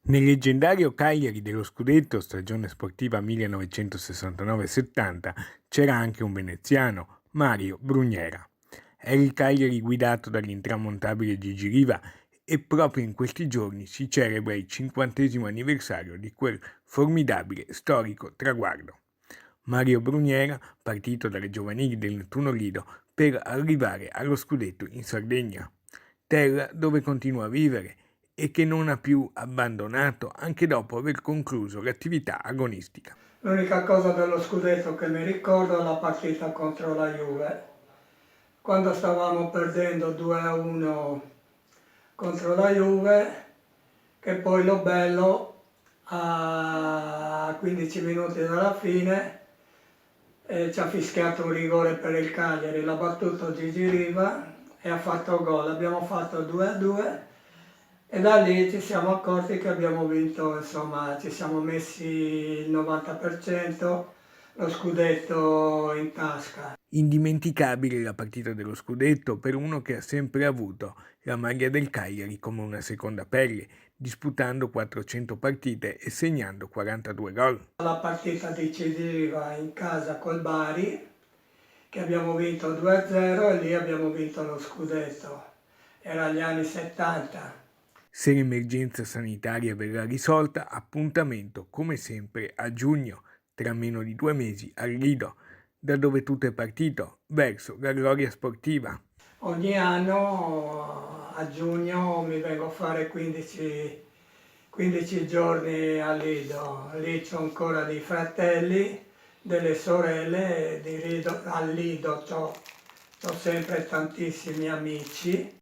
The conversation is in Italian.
Nel leggendario Cagliari dello scudetto stagione sportiva 1969-70 c'era anche un veneziano, Mario Brugnera. Era il Cagliari guidato dall'intramontabile Gigi Riva e proprio in questi giorni si celebra il 50° anniversario di quel formidabile storico traguardo. Mario Brugnera, partito dalle giovanili del Nettuno Lido per arrivare allo scudetto in Sardegna, terra dove continua a vivere e che non ha più abbandonato anche dopo aver concluso l'attività agonistica. L'unica cosa dello scudetto che mi ricordo è la partita contro la Juve, quando stavamo perdendo 2-1 contro la Juve, che poi lo bello a 15 minuti dalla fine ci ha fischiato un rigore per il Cagliari, l'ha battuto Gigi Riva e ha fatto gol. Abbiamo fatto 2-2 e da lì ci siamo accorti che abbiamo vinto, insomma, ci siamo messi il 90%, lo scudetto in tasca. Indimenticabile la partita dello scudetto per uno che ha sempre avuto la maglia del Cagliari come una seconda pelle, disputando 400 partite e segnando 42 gol. La partita decisiva in casa col Bari, che abbiamo vinto 2-0 e lì abbiamo vinto lo scudetto. Era gli anni 70. Se l'emergenza sanitaria verrà risolta, appuntamento come sempre a giugno, tra meno di 2 mesi al Lido, da dove tutto è partito, verso la gloria sportiva. Ogni anno a giugno mi vengo a fare 15 giorni al Lido. Lì c'ho ancora dei fratelli, delle sorelle, al Lido c'ho sempre tantissimi amici